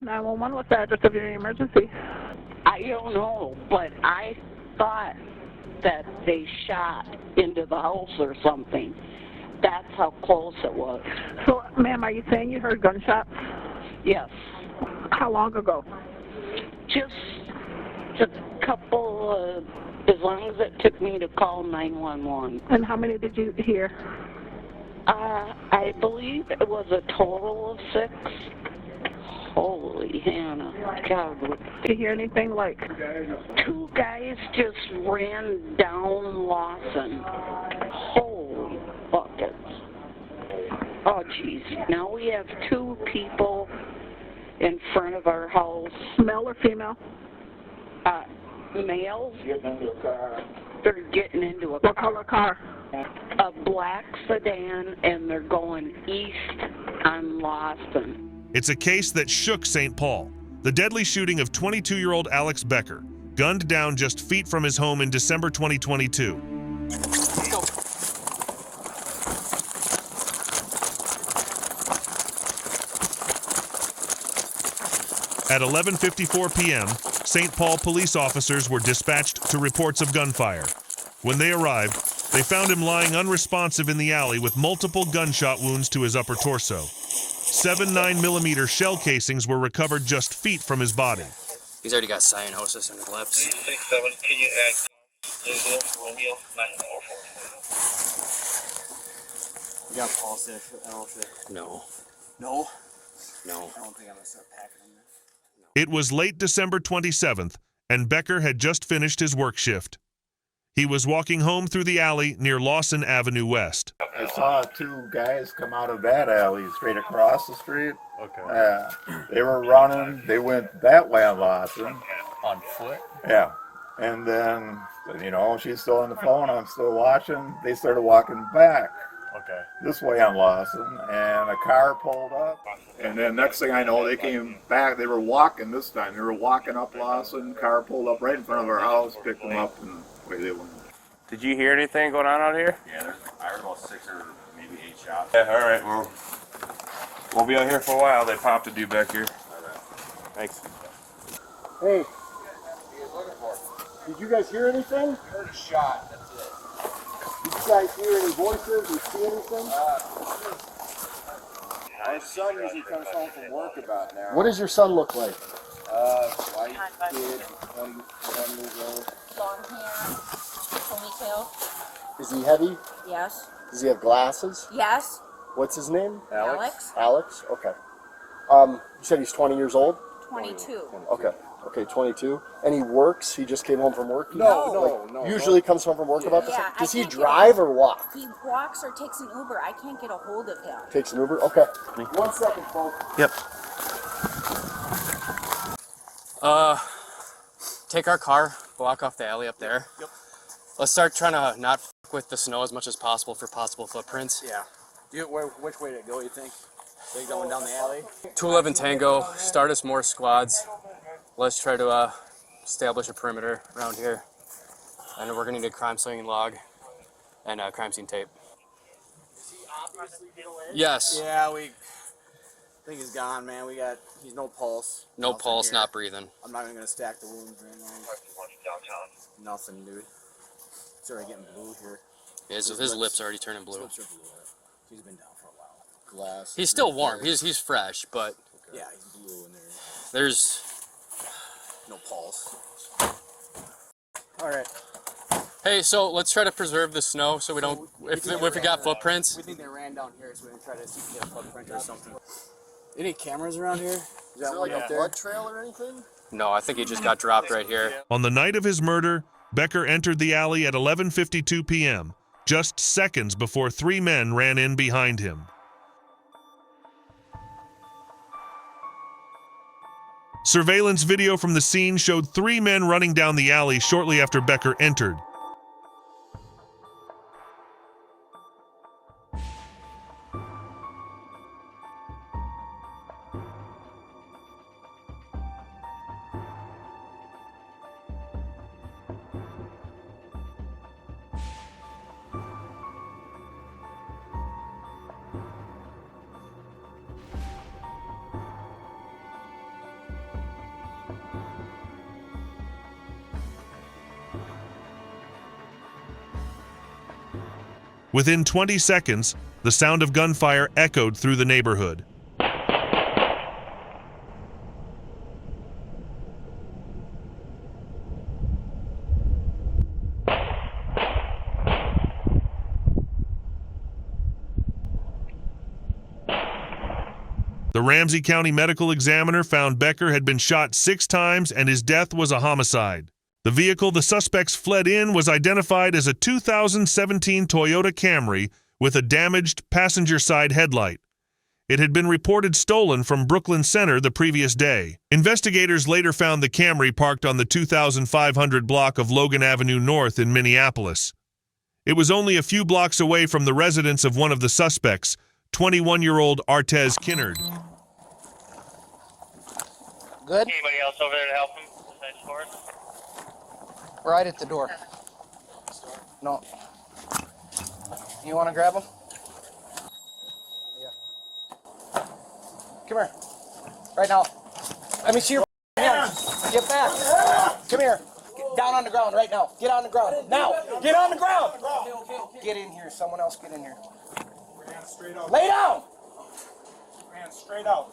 911, what's the address of your emergency? I don't know, but I thought that they shot into the house or something. That's how close it was. So, ma'am, are you saying you heard gunshots? Yes. How long ago? Just a couple, as long as it took me to call 911. And how many did you hear? I believe it was a total of 6. Holy Hannah. God. Did you hear anything like? 2 guys just ran down Lawson. Holy buckets. Oh, jeez. Now we have 2 people in front of our house. Male or female? Males. Getting into a car. They're getting into a What color car? A black sedan, and they're going east on Lawson. It's a case that shook St. Paul. The deadly shooting of 22-year-old Alex Becker, gunned down just feet from his home in December 2022. At 11:54 p.m., St. Paul police officers were dispatched to reports of gunfire. When they arrived, they found him lying unresponsive in the alley with multiple gunshot wounds to his upper torso. 7 9mm shell casings were recovered just feet from his body. He's already got cyanosis in his lips. 67, can you act Romeo 904? You got pulse there, No. No? No. I don't think I'm gonna start packing them there. It was late December 27th, and Becker had just finished his work shift. He was walking home through the alley near Lawson Avenue West. I saw 2 guys come out of that alley straight across the street. Okay. They were running. They went that way on Lawson. On foot? Yeah. And then, you know, she's still on the phone. I'm still watching. They started walking back Okay. this way on Lawson, and a car pulled up. And then next thing I know, they came back. They were walking this time. They were walking up Lawson. Car pulled up right in front of our house, picked them up, and away they went. Did you hear anything going on out here? Yeah, I heard about 6 or maybe 8 shots. Yeah, all right. Well, we'll be out here for a while. They popped a dude back here. Thanks. Hey. Did you guys hear anything? Heard a shot, that's it. Did you guys hear any voices or see anything? My son usually comes home from work about now. What does your son look like? White kid, 21 years old. Long hair, ponytail. Is he heavy? Yes. Does he have glasses? Yes. What's his name? Alex. Alex? Okay. You said he's 20 years old? 22. Okay. Okay, 22. And he works? He just came home from work? No. Usually comes home from work about this Yeah, time? Does I he can't drive or walk? He walks or takes an Uber. I can't get a hold of him. Takes an Uber? Okay. 1 second, folks. Yep. Take our car, walk off the alley up there. Yep. Let's start trying to not f with the snow as much as possible for possible footprints. Yeah. Which way to go, you think? Are you going down the alley? 211 Tango, start us more squads. Let's try to establish a perimeter around here. And we're gonna need a crime scene log and crime scene tape. Is he obviously still in? Yes. Yeah, I think he's gone, man. He's no pulse. No Nothing pulse, here. not breathing. I'm not even gonna stack the wounds or anything. Nothing, dude. It's already getting blue here. Yeah, his lips are already turning blue. His lips are blue. He's been down for a while. Glass. He's still warm. He's fresh, but yeah, he's blue in there. there's No pulse. All right. Hey, so let's try to preserve the snow so we don't. If we got footprints. We think they ran down here, so we're gonna try to see if we get a footprint or something. Any cameras around here? Is that one up there? Blood trail or anything? No, I think he just got dropped right here. On the night of his murder, Becker entered the alley at 11:52 p.m., just seconds before 3 men ran in behind him. Surveillance video from the scene showed 3 men running down the alley shortly after Becker entered. Within 20 seconds, the sound of gunfire echoed through the neighborhood. The Ramsey County medical examiner found Becker had been shot 6 times and his death was a homicide. The vehicle the suspects fled in was identified as a 2017 Toyota Camry with a damaged passenger side headlight. It had been reported stolen from Brooklyn Center the previous day. Investigators later found the Camry parked on the 2500 block of Logan Avenue North in Minneapolis. It was only a few blocks away from the residence of one of the suspects, 21-year-old Artez Kinnard. Good? Anybody else over there to help him besides Forrest? Right at the door. No. You want to grab him? Yeah. Come here. Right now. Let me see your hands. Get back. Come here. Get down on the ground right now. Get on the ground. Now. Get on the ground. Get in here. Someone else get in here. Straight out. Lay down. Hands straight out.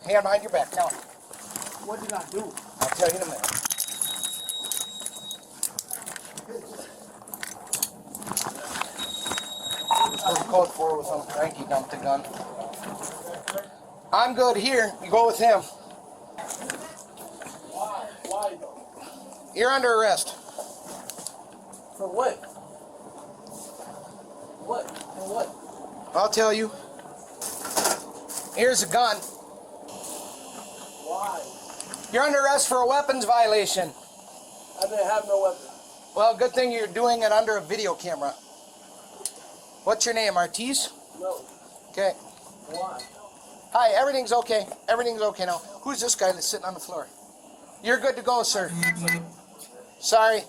Hand behind your back. Now. What did I do? I'll tell you in a minute. Code 4 with some crank. He dumped the gun. I'm good here. You go with him. Why though? You're under arrest. For what? What? For what? I'll tell you. Here's a gun. Why? You're under arrest for a weapons violation. I didn't have no weapon. Well, good thing you're doing it under a video camera. What's your name, Artis? No. Okay. Why? Hi, everything's okay. Everything's okay now. Who's this guy that's sitting on the floor? You're good to go, sir. Sorry.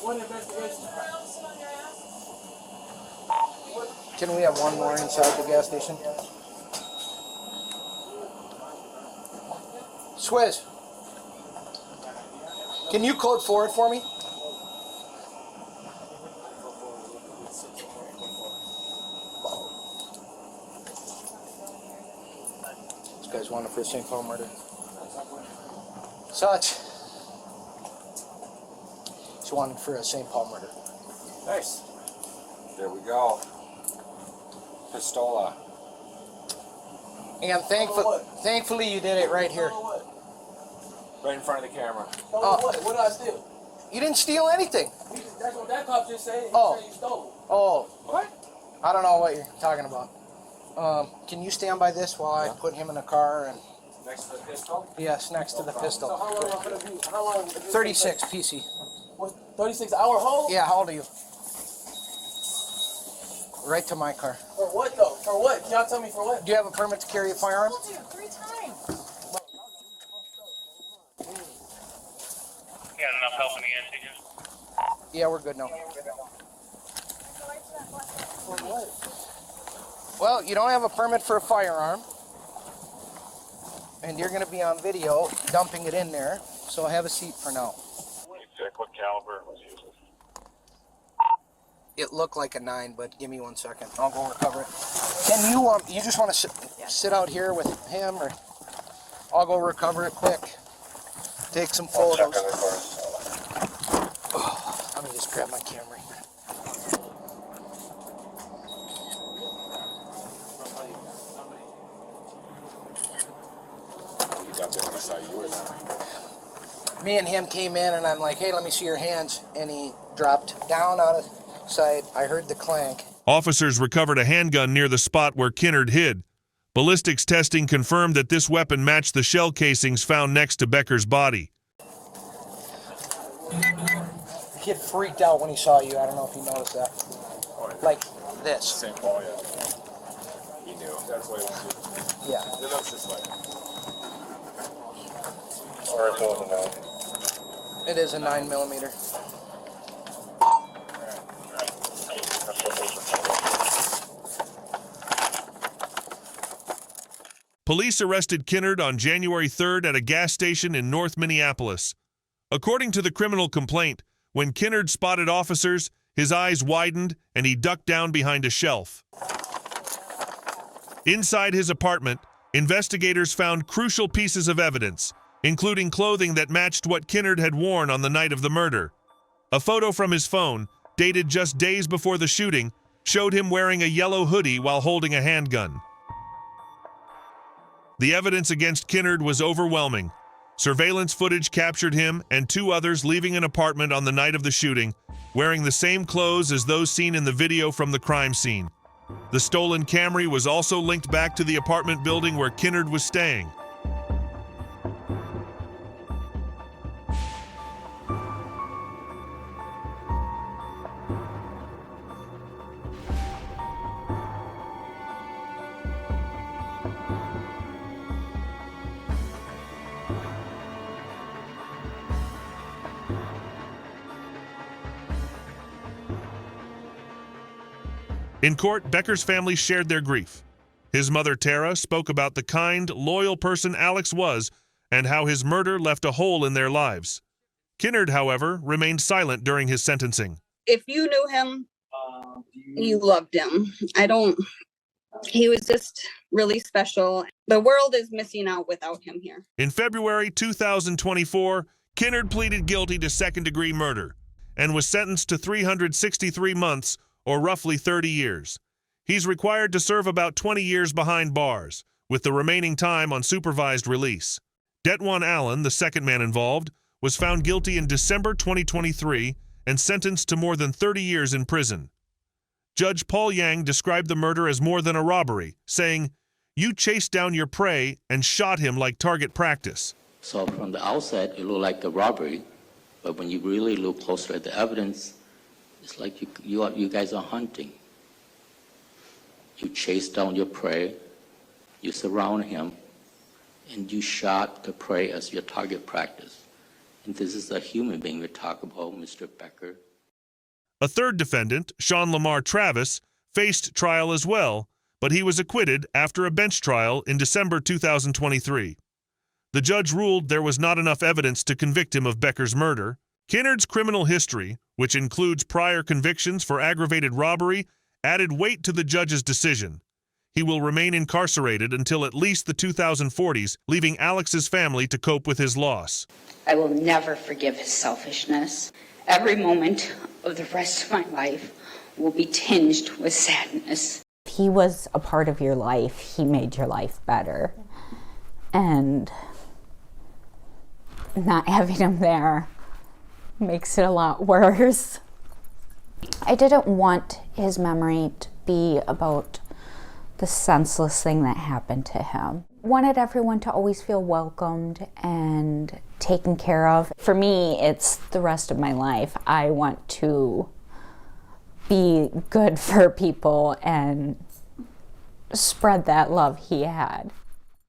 What investigation? Can we have one more inside the gas station? Swizz, can you code forward for me? This guy's wanted for a St. Paul murder. Such. He's wanted for a St. Paul murder. Nice. There we go. Pistola. And thankfully you did it right here. Right in front of the camera. Oh. What? What did I steal? You didn't steal anything. That's what that cop just said. He Oh. said you stole. Oh. What? I don't know what you're talking about. Can you stand by this while I put him in a car and... Next to the pistol? Yes, next to the So pistol. how long am I gonna be? How long? 36 PC. What? 36-hour hold? Yeah, how old are you? Right to my car. For what though? For what? Can y'all tell me for what? Do you have a permit to carry a firearm? I told you 3 times. You got enough help in the end, TJ? Yeah, we're good now. For what? Well, you don't have a permit for a firearm. And you're going to be on video dumping it in there. So have a seat for now. Check what caliber was used. It looked like a 9, but give me 1 second. I'll go recover it. Can you, you just want to sit out here with him, or I'll go recover it quick. Take some photos. Oh, let me just grab my camera here. Me and him came in, and I'm like, hey, let me see your hands. And he dropped down out of sight. I heard the clank. Officers recovered a handgun near the spot where Kinnard hid. Ballistics testing confirmed that this weapon matched the shell casings found next to Becker's body. The kid freaked out when he saw you. I don't know if you noticed that. Like this. St. Paul, yeah. He knew. That's why he wanted to. Yeah. It looks this way. Or it was a 9. It is a 9mm. Police arrested Kinnard on January 3rd at a gas station in North Minneapolis. According to the criminal complaint, when Kinnard spotted officers, his eyes widened and he ducked down behind a shelf. Inside his apartment, investigators found crucial pieces of evidence, including clothing that matched what Kinnard had worn on the night of the murder. A photo from his phone, dated just days before the shooting, showed him wearing a yellow hoodie while holding a handgun. The evidence against Kinnard was overwhelming. Surveillance footage captured him and two others leaving an apartment on the night of the shooting, wearing the same clothes as those seen in the video from the crime scene. The stolen Camry was also linked back to the apartment building where Kinnard was staying. In court, Becker's family shared their grief. His mother, Tara, spoke about the kind, loyal person Alex was and how his murder left a hole in their lives. Kinnard, however, remained silent during his sentencing. If you knew him, you loved him. He was just really special. The world is missing out without him here. In February 2024, Kinnard pleaded guilty to second-degree murder and was sentenced to 363 months, or roughly 30 years. He's required to serve about 20 years behind bars, with the remaining time on supervised release. Detwan Allen, the second man involved, was found guilty in December 2023 and sentenced to more than 30 years in prison. Judge Paul Yang described the murder as more than a robbery, saying, "You chased down your prey and shot him like target practice." So from the outset, it looked like a robbery, but when you really look closer at the evidence, it's like you guys are hunting. You chase down your prey, you surround him, and you shot the prey as your target practice. And this is a human being we talk about, Mr. Becker. A third defendant, Sean Lamar Travis, faced trial as well, but he was acquitted after a bench trial in December 2023. The judge ruled there was not enough evidence to convict him of Becker's murder. Kinnard's criminal history, which includes prior convictions for aggravated robbery, added weight to the judge's decision. He will remain incarcerated until at least the 2040s, leaving Alex's family to cope with his loss. I will never forgive his selfishness. Every moment of the rest of my life will be tinged with sadness. He was a part of your life. He made your life better. And not having him there makes it a lot worse. I didn't want his memory to be about the senseless thing that happened to him. Wanted everyone to always feel welcomed and taken care of. For me, it's the rest of my life. I want to be good for people and spread that love he had.